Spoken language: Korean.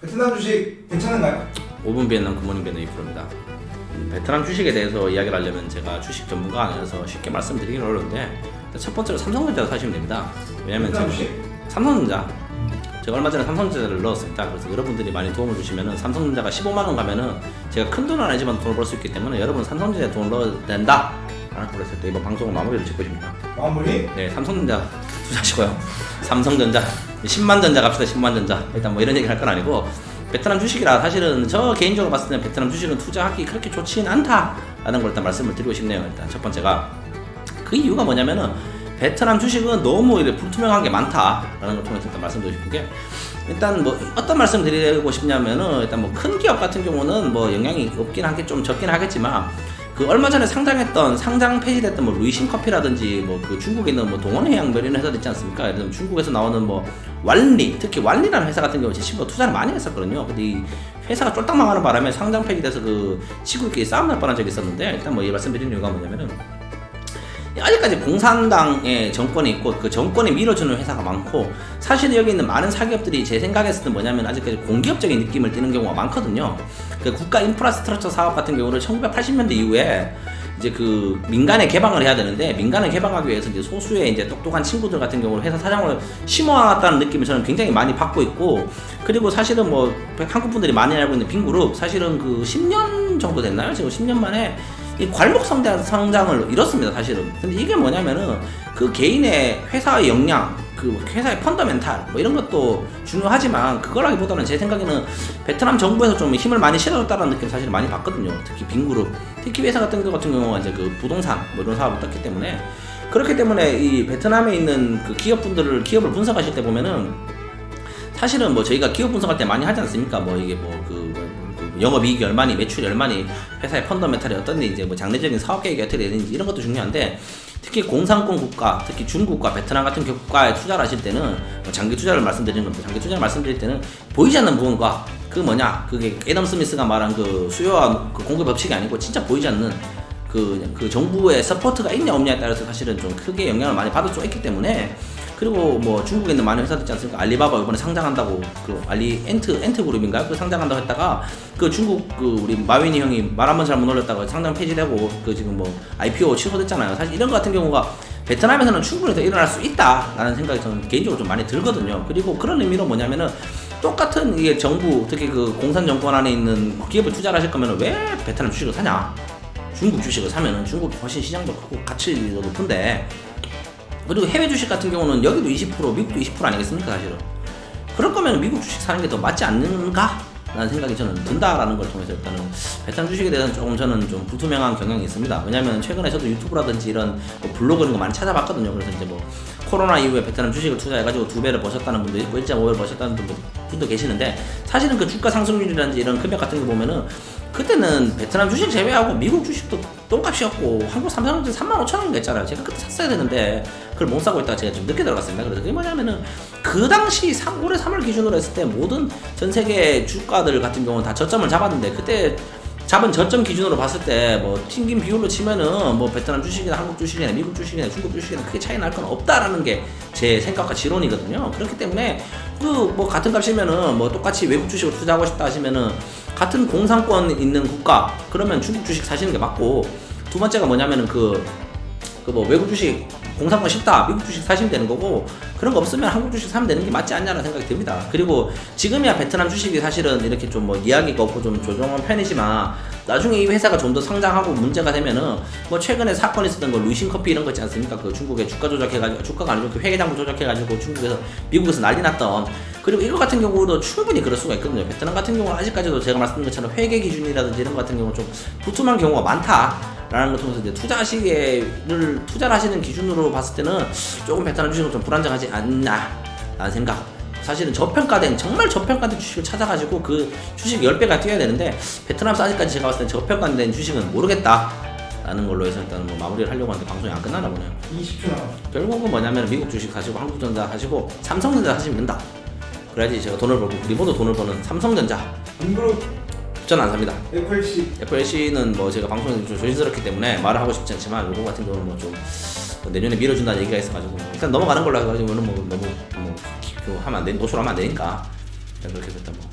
베트남 주식 괜찮은가요? 5분 비엔남 굿모닝 베너 이프로입니다. 베트남 주식에 대해서 이야기를 하려면 제가 주식 전문가 아니어서 쉽게 말씀드리기는 어려운데 첫 번째로 삼성전자 사시면 됩니다. 왜냐면 베트남 제가 주식? 삼성전자 제가 얼마 전에 삼성전자를 넣었습니다. 그래서 여러분들이 많이 도움을 주시면은 삼성전자가 15만원 가면은 제가 큰 돈은 아니지만 돈을 벌 수 있기 때문에 여러분 삼성전자에 돈을 넣어야 된다 라는 걸 했을 때 이번 방송을 마무리를 짓고 싶습니다. 마무리? 네, 삼성전자 투자하시고요. 삼성전자 10만 전자 갑시다. 10만 전자. 일단 뭐 이런 얘기 할 건 아니고 베트남 주식이라 사실은 저 개인적으로 봤을 때는 베트남 주식은 투자하기 그렇게 좋지는 않다라는 걸 일단 말씀을 드리고 싶네요. 일단 첫 번째가 그 이유가 뭐냐면은 베트남 주식은 너무 이렇게 불투명한 게 많다라는 걸 통해서 일단 말씀드리고 싶은 게 일단 뭐 어떤 말씀 드리고 싶냐면은 일단 뭐 큰 기업 같은 경우는 뭐 영향이 없긴 하겠 좀 적긴 하겠지만 그 얼마 전에 상장 폐지됐던 뭐 루이신 커피라든지 뭐 그 중국에 있는 뭐 동원해양 뭐 이런 회사도 있지 않습니까? 예를 들면 중국에서 나오는 뭐 왈리, 특히 왈리라는 회사 같은 경우 제 친구가 투자를 많이 했었거든요. 근데 이 회사가 쫄딱 망하는 바람에 상장 폐지돼서 그 친구끼리 싸움 날 뻔한 적이 있었는데 일단 뭐 이 말씀드리는 이유가 뭐냐면은 아직까지 공산당의 정권이 있고 그 정권이 밀어주는 회사가 많고 사실 여기 있는 많은 사기업들이 제 생각에서는 뭐냐면 아직까지 공기업적인 느낌을 띠는 경우가 많거든요. 그 국가 인프라스트럭처 사업 같은 경우를 1980년대 이후에 이제 그 민간에 개방을 해야 되는데 민간을 개방하기 위해서 이제 소수의 이제 똑똑한 친구들 같은 경우는 회사 사장을 심어왔다는 느낌을 저는 굉장히 많이 받고 있고 그리고 사실은 뭐 한국 분들이 많이 알고 있는 빈그룹 사실은 그 10년 정도 됐나요? 지금 10년 만에 이 괄목 성장을 이뤘습니다, 사실은. 근데 이게 뭐냐면은 그 개인의 회사의 역량, 그 회사의 펀더멘탈 뭐 이런 것도 중요하지만 그거라기보다는 제 생각에는 베트남 정부에서 좀 힘을 많이 실어줬다는 느낌 사실 많이 받거든요. 특히 빈그룹, 특히 회사 같은 경우가 이제 그 부동산 뭐 이런 사업을 떴기 때문에 그렇기 때문에 이 베트남에 있는 그 기업을 분석하실 때 보면은 사실은 뭐 저희가 기업 분석할 때 많이 하지 않습니까? 뭐 이게 영업이익이 얼마니, 매출이 얼마니, 회사의 펀더멘탈이 어떤지, 이제 뭐 장래적인 사업 계획이 어떻게 되는지 이런 것도 중요한데 특히 공산권 국가, 특히 중국과 베트남 같은 국가에 투자를 하실 때는 뭐 장기 투자를 말씀드리는 겁니다. 장기 투자를 말씀드릴 때는 보이지 않는 무언가, 그 뭐냐, 그게 애덤 스미스가 말한 그 수요와 그 공급 법칙이 아니고 진짜 보이지 않는 그 정부의 서포트가 있냐 없냐에 따라서 사실은 좀 크게 영향을 많이 받을 수가 있기 때문에 그리고 뭐 중국에 있는 많은 회사들 있지 않습니까? 알리바바 이번에 상장한다고 그 엔트 그룹인가요? 그 상장한다고 했다가 그 중국 그 우리 마윈이 형이 말 한 번 잘못 올렸다가 상장 폐지되고 그 지금 뭐 IPO 취소됐잖아요. 사실 이런 것 같은 경우가 베트남에서는 충분히 더 일어날 수 있다라는 생각이 저는 개인적으로 좀 많이 들거든요. 그리고 그런 의미로 뭐냐면은 똑같은 이게 정부 특히 그 공산 정권 안에 있는 기업을 투자를 하실 거면 왜 베트남 주식을 사냐? 중국 주식을 사면은 중국이 훨씬 시장도 크고 가치도 높은데 그리고 해외 주식 같은 경우는 여기도 20% 미국도 20% 아니겠습니까 사실은 그럴 거면 미국 주식 사는 게 더 맞지 않는가? 라는 생각이 저는 든다라는 걸 통해서 일단은 베트남 주식에 대해서는 조금 저는 좀 불투명한 경향이 있습니다. 왜냐면 최근에 저도 유튜브라든지 이런 뭐 블로그 이런 거 많이 찾아봤거든요. 그래서 이제 뭐 코로나 이후에 베트남 주식을 투자해가지고 2배를 버셨다는 분도 있고 1.5배를 버셨다는 분도 계시는데 사실은 그 주가 상승률이라든지 이런 금액 같은 거 보면은 그때는 베트남 주식 제외하고 미국 주식도 똥값이었고 한국 삼성전자 35,000원인가 했잖아요. 제가 그때 샀어야 되는데 그걸 못 사고 있다가 제가 좀 늦게 들어갔습니다. 그래서 그게 뭐냐면은 그 당시 올해 3월 기준으로 했을 때 모든 전 세계 주가들 같은 경우는 다 저점을 잡았는데 그때 잡은 저점 기준으로 봤을 때 뭐 튕긴 비율로 치면은 뭐 베트남 주식이나 한국 주식이나 미국 주식이나 중국 주식이나 크게 차이 날 건 없다라는 게 제 생각과 지론이거든요. 그렇기 때문에 그 뭐 같은 값이면은 뭐 똑같이 외국 주식을 투자하고 싶다 하시면은 같은 공산권 있는 국가 그러면 중국 주식 사시는 게 맞고 두 번째가 뭐냐면은 그 뭐 외국 주식 공산권 쉽다 미국 주식 사시면 되는 거고 그런 거 없으면 한국 주식 사면 되는 게 맞지 않냐는 생각이 듭니다. 그리고 지금이야 베트남 주식이 사실은 이렇게 좀 뭐 이야기가 없고 좀 조정한 편이지만 나중에 이 회사가 좀 더 성장하고 문제가 되면은 뭐 최근에 사건이 있었던 거 루이신 커피 이런 거 있지 않습니까? 그 중국에 주가 조작해가지고 주가가 아니고 그 회계장부 조작해가지고 중국에서 미국에서 난리 났던 그리고 이거 같은 경우도 충분히 그럴 수가 있거든요. 베트남 같은 경우는 아직까지도 제가 말씀드린 것처럼 회계 기준이라든지 이런 거 같은 경우는 좀 불투명한 경우가 많다라는 걸 통해서 이제 투자를 하시는 기준으로 봤을 때는 조금 베트남 주식은 좀 불안정하지 않나라는 생각. 사실은 정말 저평가된 주식을 찾아가지고 그 주식 10배가 뛰어야 되는데 베트남에서 아직까지 제가 봤을 때 저평가된 주식은 모르겠다 라는 걸로 해서 일단 뭐 마무리를 하려고 하는데 방송이 안 끝나나 보네요. 20초 남았어요. 결국은 뭐냐면 미국 주식 사시고 한국전자 사시고 삼성전자 사시면 된다. 그래야지 제가 돈을 벌고 우리모두 돈을 버는 삼성전자 빈그룹 전 안 삽니다. FLC는 뭐 제가 방송이 좀 조심스럽기 때문에 말을 하고 싶지 않지만 요거 같은 경우는 뭐 좀 내년에 밀어준다는 얘기가 있어가지고 일단 넘어가는 걸로 해가지고 너무 하면 안 돼, 노출하면 안 되니까 그렇게 해서 일단 뭐